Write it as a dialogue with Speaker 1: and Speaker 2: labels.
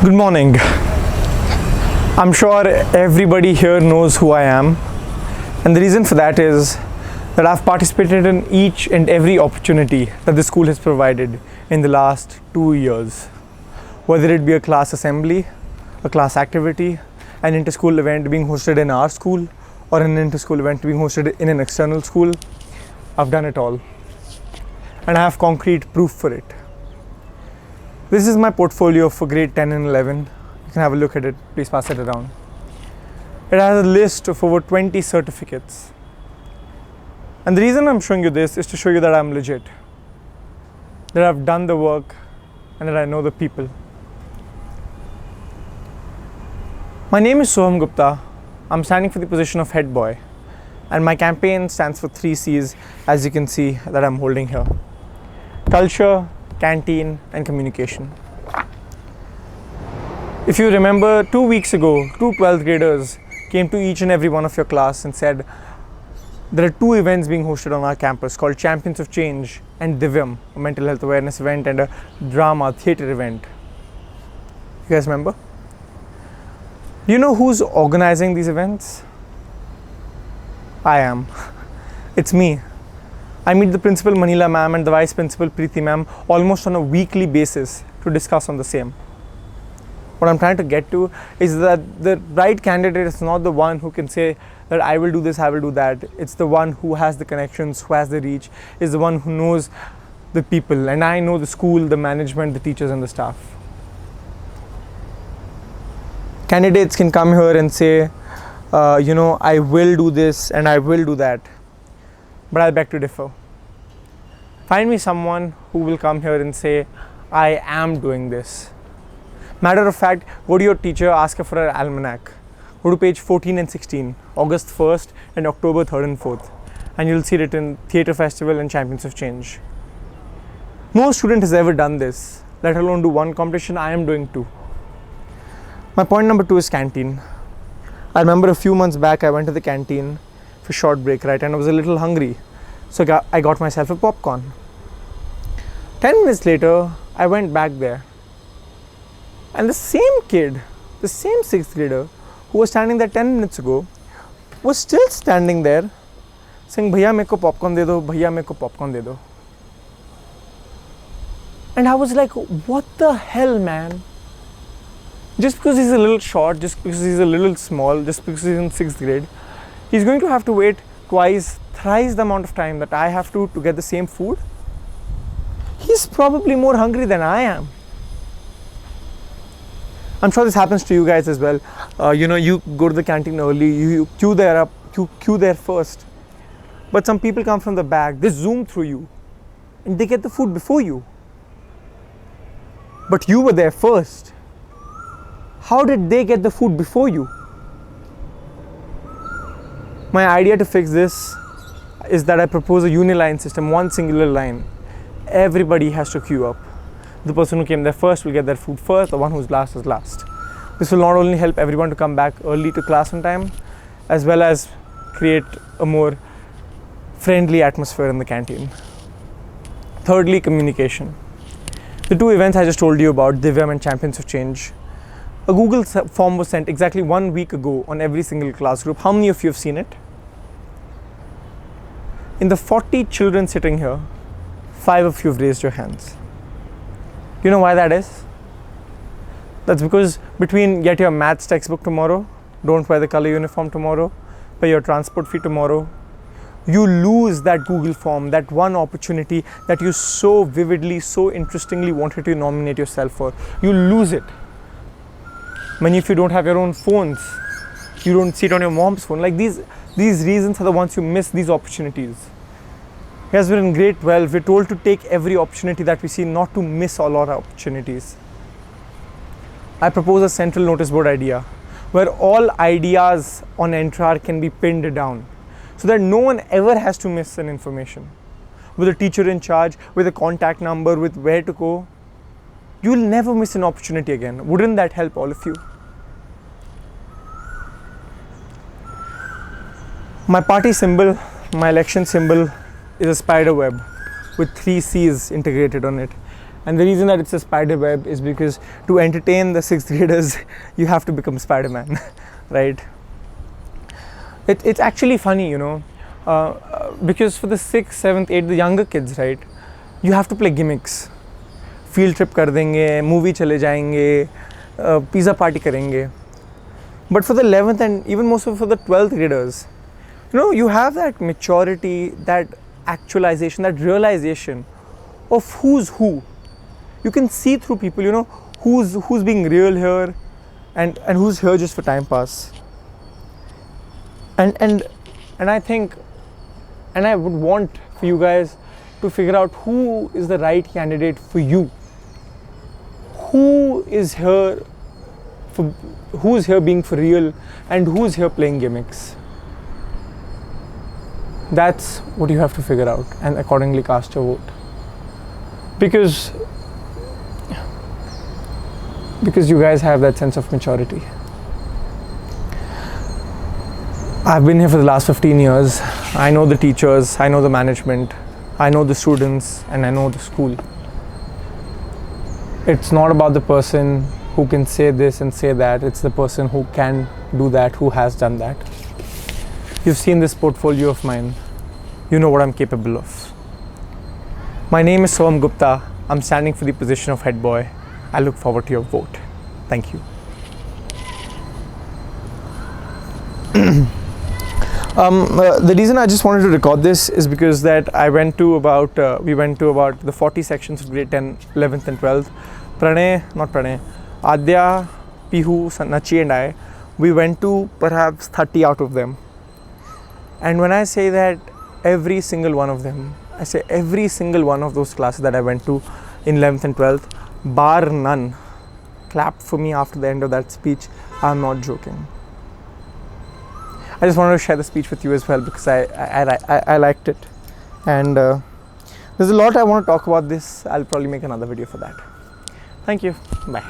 Speaker 1: Good morning. I'm sure everybody here knows who I am, and the reason for that is that I've participated in each and every opportunity that the school has provided in the last 2 years. Whether it be a class assembly, a class activity, an inter-school event being hosted in our school, or an inter-school event being hosted in an external school, I've done it all. And I have concrete proof for it. This is my portfolio for grade 10 and 11. You can have a look at it, please pass it around. It has a list of over 20 certificates. And the reason I'm showing you this is to show you that I'm legit, that I've done the work, and that I know the people. My name is Soham Gupta. I'm standing for the position of head boy, and my campaign stands for 3 C's, as you can see that I'm holding here: culture, canteen, and communication. If you remember, 2 weeks ago, 2 12th graders came to each and every one of your class and said, there are 2 events being hosted on our campus called Champions of Change and Divyam, a mental health awareness event and a drama theatre event. You guys remember? Do you know who's organizing these events? I am. It's me. I meet the principal Manila ma'am and the vice principal Preeti ma'am almost on a weekly basis to discuss on the same. What I'm trying to get to is that the right candidate is not the one who can say that I will do this, I will do that. It's the one who has the connections, who has the reach, is the one who knows the people. And I know the school, the management, the teachers and the staff. Candidates can come here and say, I will do this and I will do that. But I beg to differ. Find me someone who will come here and say, I am doing this. Matter of fact, go to your teacher, ask her for an almanac. Go to page 14 and 16, August 1st and October 3rd and 4th, and you'll see it in Theatre Festival and Champions of Change. No student has ever done this, let alone do one competition. I am doing 2. My point number 2 is canteen. I remember a few months back I went to the canteen for short break, right, and I was a little hungry, so I got myself a popcorn. 10 minutes later, I went back there, and the same kid, the same 6th grader who was standing there 10 minutes ago was still standing there saying, "Bhaiya meko popcorn de do, bhaiya meko popcorn de do." And I was like, what the hell, man? Just because he's a little short, just because he's a little small, just because he's in 6th grade, he's going to have to wait twice, thrice the amount of time that I have to get the same food. He's probably more hungry than I am. I'm sure this happens to you guys as well. You go to the canteen early, you queue there first. But some people come from the back, they zoom through you, and they get the food before you. But you were there first. How did they get the food before you? My idea to fix this is that I propose a uniline system, one singular line. Everybody has to queue up. The person who came there first will get their food first, the one who's last is last. This will not only help everyone to come back early to class on time, as well as create a more friendly atmosphere in the canteen. Thirdly, communication. The 2 events I just told you about, Divyam and Champions of Change, a Google form was sent exactly 1 week ago on every single class group. How many of you have seen it? In the 40 children sitting here, 5 of you have raised your hands. Do you know why that is? That's because between get your maths textbook tomorrow, don't wear the color uniform tomorrow, pay your transport fee tomorrow, you lose that Google form, that one opportunity that you so vividly, so interestingly wanted to nominate yourself for. You lose it. Many of you don't have your own phones. You don't see it on your mom's phone. Like these reasons are the ones you miss these opportunities. As we're in grade 12, we're told to take every opportunity that we see, not to miss all our opportunities. I propose a central notice board idea where all ideas on Entrar can be pinned down so that no one ever has to miss an information. With a teacher in charge, with a contact number, with where to go, you will never miss an opportunity again. Wouldn't that help all of you? My party symbol, my election symbol is a spider web with 3 C's integrated on it. And the reason that it's a spider web is because to entertain the 6th graders, you have to become Spider-Man, right? It's actually funny, because for the 6th, 7th, 8th, the younger kids, right, you have to play gimmicks. Field trip kar denge, movie chale jayenge, pizza party karenge. But for the 11th and even more so for the 12th graders, you have that maturity, that actualization, that realization of who's who. You can see through people, who's being real here and who's here just for time pass. And I think, and I would want for you guys to figure out who is the right candidate for you. Who's here being for real and who's here playing gimmicks. That's what you have to figure out and accordingly cast your vote. Because you guys have that sense of maturity. I've been here for the last 15 years. I know the teachers, I know the management, I know the students, and I know the school. It's not about the person who can say this and say that. It's the person who can do that, who has done that. You've seen this portfolio of mine. You know what I'm capable of. My name is Soham Gupta. I'm standing for the position of head boy. I look forward to your vote. Thank you. The reason I just wanted to record this is because that we went to about the 40 sections of grade 10, 11th and 12th. Adya, Pihu, Nachi and I, we went to perhaps 30 out of them. And when I say that every single one of them, I say every single one of those classes that I went to in 11th and 12th, bar none, clapped for me after the end of that speech. I'm not joking. I just wanted to share the speech with you as well because I liked it. And there's a lot I want to talk about this. I'll probably make another video for that. Thank you. Bye.